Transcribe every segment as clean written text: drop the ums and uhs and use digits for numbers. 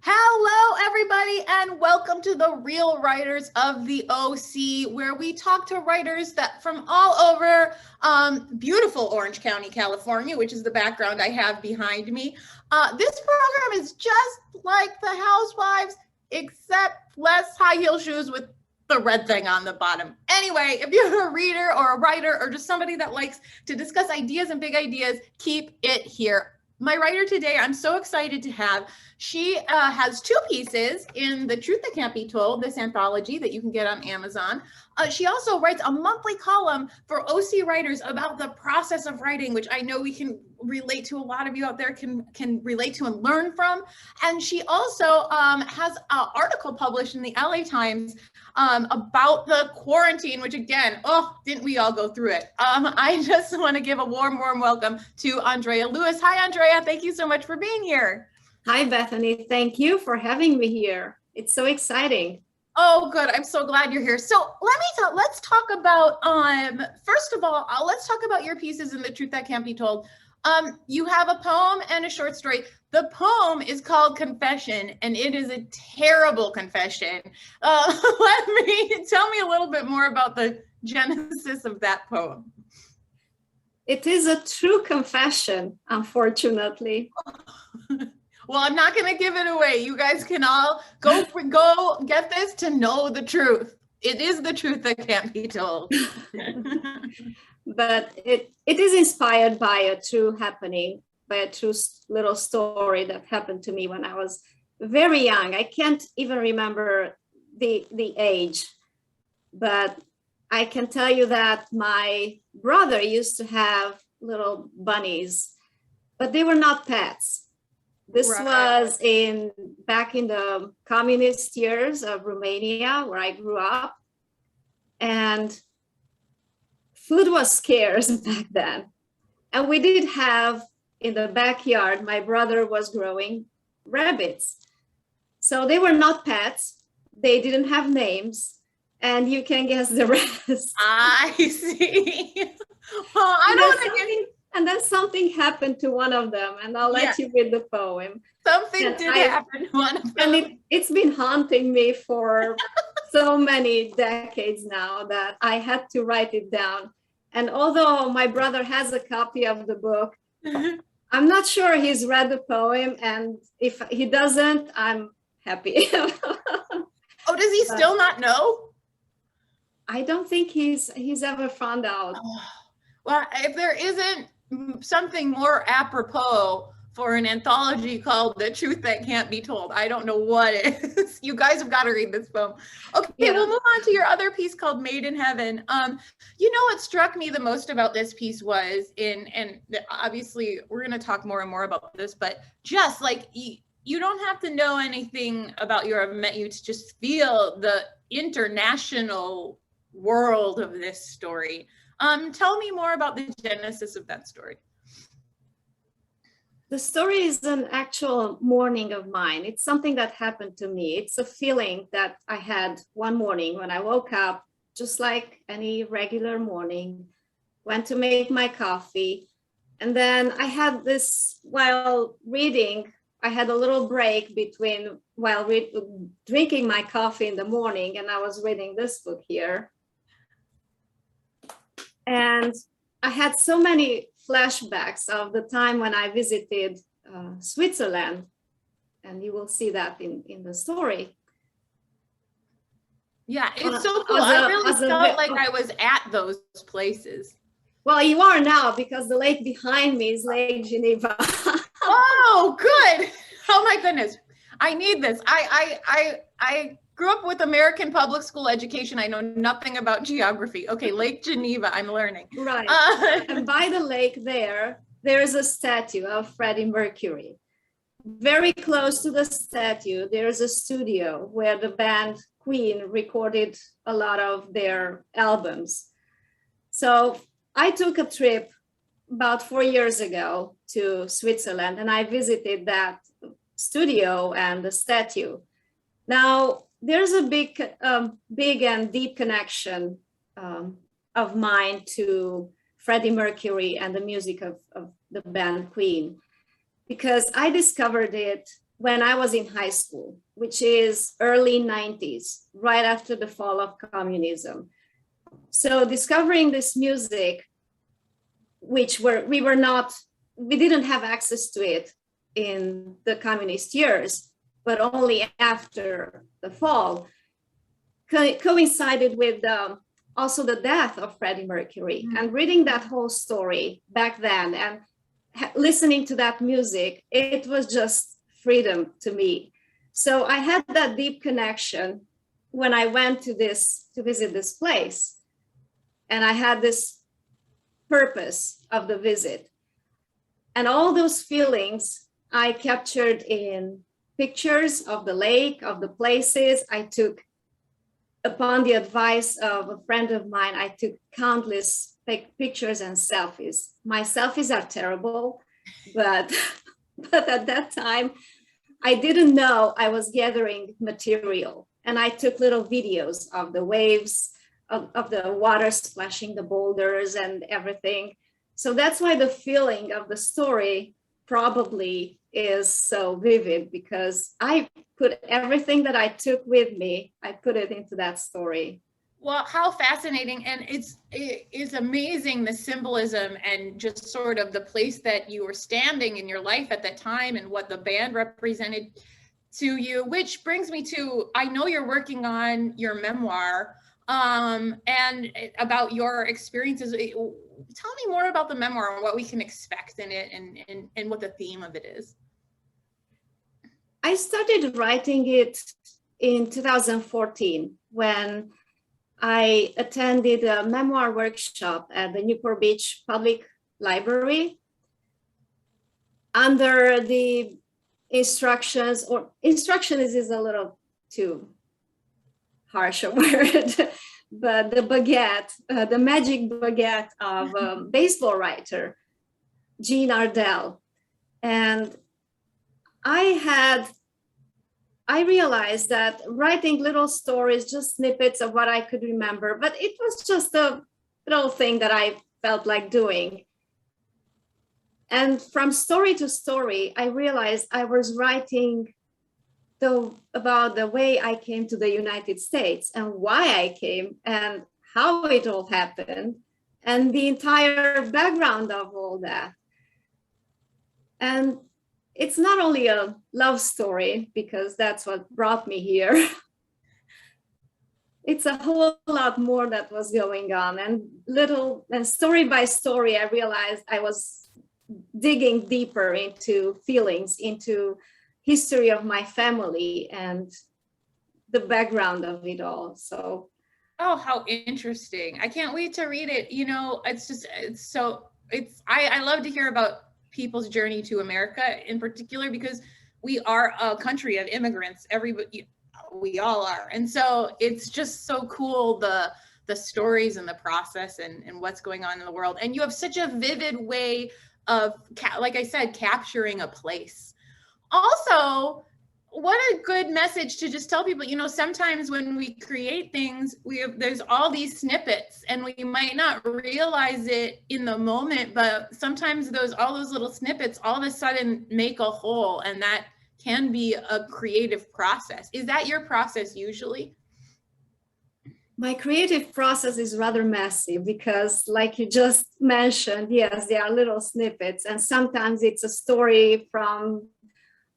Hello, everybody, and welcome to the Real Writers of the OC, where we talk to writers that from all over beautiful Orange County, California, which is the background I have behind me. This program is just like the Housewives, except less high heel shoes with the red thing on the bottom. Anyway, if you're a reader or a writer or just somebody that likes to discuss ideas and big ideas, keep it here. My writer today, I'm so excited to have. She has two pieces in The Truth That Can't Be Told, this anthology that you can get on Amazon. She also writes a monthly column for OC writers about the process of writing, which I know we can relate to. A lot of you out there can relate to and learn from. And she also has an article published in the LA Times about the quarantine, which again, didn't we all go through it? I just want to give a warm welcome to Andrea Lewis. Hi, Andrea. Thank you so much for being here. Hi, Bethany. Thank you for having me here. It's so exciting. Oh, good. I'm so glad you're here. So let's talk about, first of all, let's talk about your pieces in The Truth That Can't Be Told. You have a poem and a short story. The poem is called Confession, and it is a terrible confession. Tell me a little bit more about the genesis of that poem. It is a true confession, unfortunately. Well, I'm not going to give it away. You guys can all go get this to know the truth. It is the truth that can't be told. But it is inspired by a true happening, by a true little story that happened to me when I was very young. I can't even remember the age, but I can tell you that my brother used to have little bunnies, but they were not pets. This was back in the communist years of Romania, where I grew up. And food was scarce back then. And we did have in the backyard, my brother was growing rabbits. So they were not pets. They didn't have names. And you can guess the rest. I see. Well, I don't want to get... And then something happened to one of them, and I'll let you read the poem. Something did happen to one of them. And it's been haunting me for so many decades now that I had to write it down. And although my brother has a copy of the book, I'm not sure he's read the poem. And if he doesn't, I'm happy. Oh, does he still not know? I don't think he's ever found out. Well, if there isn't something more apropos for an anthology called The Truth That Can't Be Told, I don't know what it is. You guys have got to read this poem. Okay, We'll move on to your other piece called Made in Heaven. You know what struck me the most about this piece was, and obviously we're going to talk more and more about this, but just like you don't have to know anything about your event, you just feel the international world of this story. Tell me more about the genesis of that story. The story is an actual morning of mine. It's something that happened to me. It's a feeling that I had one morning when I woke up, just like any regular morning, went to make my coffee. And then I had this, while reading, I had a little break between while drinking my coffee in the morning, and I was reading this book here. And I had so many flashbacks of the time when I visited Switzerland. And you will see that in the story. Yeah, it's so cool. I really felt like I was at those places. Well, you are now, because the lake behind me is Lake Geneva. Oh, good. Oh my goodness. I need this. I grew up with American public school education. I know nothing about geography. Okay, Lake Geneva, I'm learning. Right. And by the lake there's a statue of Freddie Mercury. Very close to the statue, there's a studio where the band Queen recorded a lot of their albums. So I took a trip about 4 years ago to Switzerland, and I visited that studio and the statue. Now, there's a big and deep connection of mine to Freddie Mercury and the music of the band Queen, because I discovered it when I was in high school, which is early 90s, right after the fall of communism. So discovering this music, which we didn't have access to it in the communist years, but only after the fall, coincided with also the death of Freddie Mercury. Mm-hmm. And reading that whole story back then and listening to that music, it was just freedom to me. So I had that deep connection when I went to visit this place. And I had this purpose of the visit. And all those feelings I captured in pictures of the lake, of the places I took. Upon the advice of a friend of mine, I took countless pictures and selfies. My selfies are terrible, but at that time, I didn't know I was gathering material. And I took little videos of the waves, of the water splashing the boulders and everything. So that's why the feeling of the story probably is so vivid, because I put everything that I took with me, I put it into that story. Well, how fascinating. And it's amazing, the symbolism and just sort of the place that you were standing in your life at that time and what the band represented to you, which brings me to, I know you're working on your memoir and about your experiences. Tell me more about the memoir and what we can expect in it and what the theme of it is. I started writing it in 2014 when I attended a memoir workshop at the Newport Beach Public Library under the instructions is a little too harsh a word, but the magic baguette of a baseball writer, Gene Ardell. And I realized that writing little stories, just snippets of what I could remember, but it was just a little thing that I felt like doing. And from story to story, I realized I was writing about the way I came to the United States and why I came and how it all happened and the entire background of all that. And it's not only a love story, because that's what brought me here. It's a whole lot more that was going on. And story by story, I realized I was digging deeper into feelings, into history of my family and the background of it all. So. Oh, how interesting. I can't wait to read it. You know, I love to hear about people's journey to America in particular, because we are a country of immigrants. We all are. And so it's just so cool, the stories and the process and what's going on in the world. And you have such a vivid way of, like I said, capturing a place. Also, what a good message to just tell people, you know, sometimes when we create things, there's all these snippets and we might not realize it in the moment, but sometimes all those little snippets all of a sudden make a whole, and that can be a creative process. Is that your process usually? My creative process is rather messy because, like you just mentioned, yes, there are little snippets, and sometimes it's a story from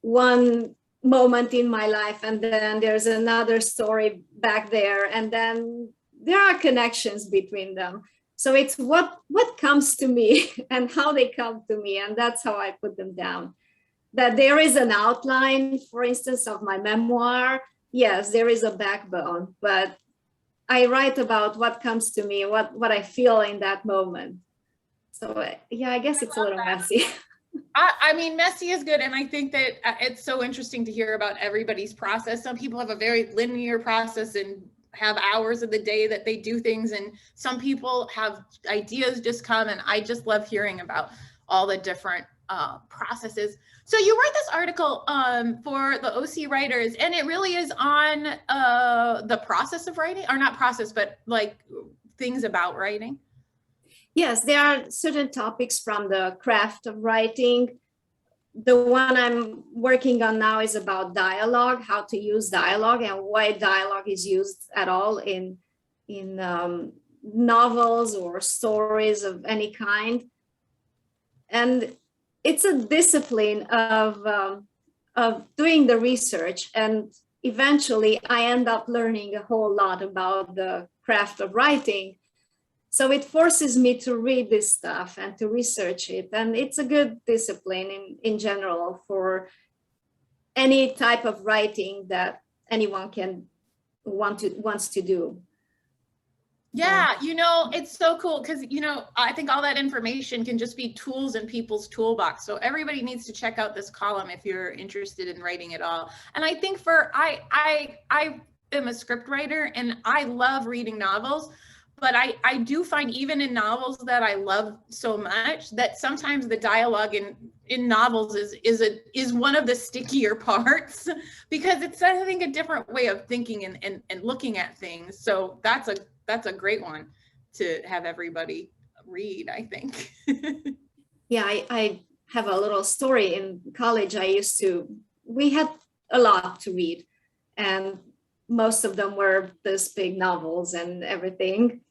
one moment in my life, and then there's another story back there, and then there are connections between them. So it's what comes to me and how they come to me, and that's how I put them down. That there is an outline, for instance, of my memoir. Yes, there is a backbone, but I write about what comes to me, what I feel in that moment. So yeah, I guess it's a little messy. I mean, messy is good. And I think that it's so interesting to hear about everybody's process. Some people have a very linear process and have hours of the day that they do things. And some people have ideas just come. And I just love hearing about all the different processes. So you wrote this article for the OC writers, and it really is on the process of writing, or not process, but like things about writing. Yes, there are certain topics from the craft of writing, the one I'm working on now is about dialogue, how to use dialogue and why dialogue is used at all in novels or stories of any kind. And it's a discipline of doing the research, and eventually I end up learning a whole lot about the craft of writing. So it forces me to read this stuff and to research it. And it's a good discipline in general for any type of writing that anyone can wants to do. Yeah, you know, it's so cool because, you know, I think all that information can just be tools in people's toolbox. So everybody needs to check out this column if you're interested in writing at all. And I think I am a script writer and I love reading novels, but I do find even in novels that I love so much that sometimes the dialogue in novels is one of the stickier parts because it's, I think, a different way of thinking and looking at things. So that's a great one to have everybody read, I think. Yeah, I have a little story. In college, we had a lot to read, and most of them were these big novels and everything.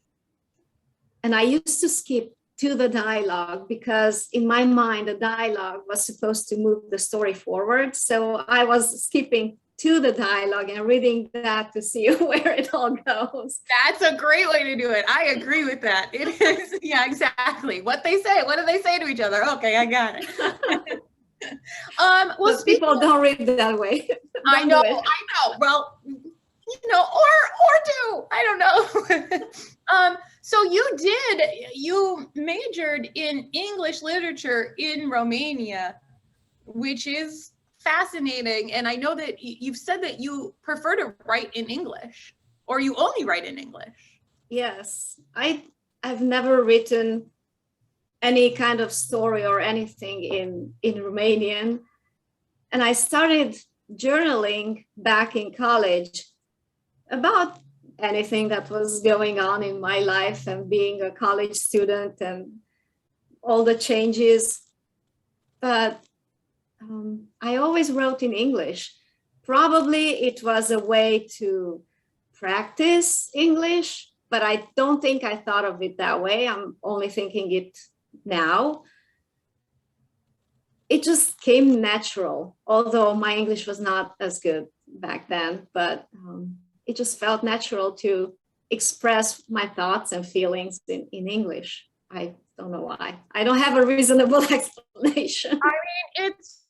And I used to skip to the dialogue because in my mind, the dialogue was supposed to move the story forward. So I was skipping to the dialogue and reading that to see where it all goes. That's a great way to do it. I agree with that. It is, yeah, exactly. What they say, what do they say to each other? Okay, I got it. Well, people don't read that way. I know. Well, you know, or do, I don't know. So you majored in English literature in Romania, which is fascinating. And I know that you've said that you prefer to write in English, or you only write in English. Yes, I've never written any kind of story or anything in Romanian. And I started journaling back in college about anything that was going on in my life and being a college student and all the changes. But I always wrote in English. Probably it was a way to practice English, but I don't think I thought of it that way. I'm only thinking it now. It just came natural, although my English was not as good back then, but it just felt natural to express my thoughts and feelings in English. I don't know why. I don't have a reasonable explanation. I mean, it's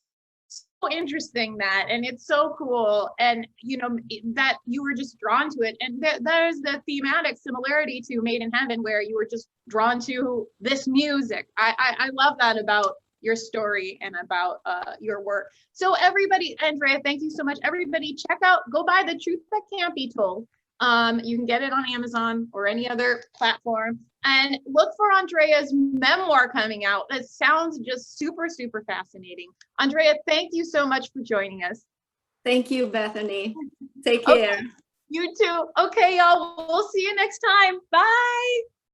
so interesting that, and it's so cool. And, you know, that you were just drawn to it. And there's the thematic similarity to Made in Heaven, where you were just drawn to this music. I love that about your story and about your work. So everybody, Andrea, thank you so much. Everybody go buy The Truth That Can't Be Told. You can get it on Amazon or any other platform, and look for Andrea's memoir coming out. That sounds just super, super fascinating. Andrea, thank you so much for joining us. Thank you, Bethany. Take care. Okay. You too. Okay, y'all, we'll see you next time. Bye.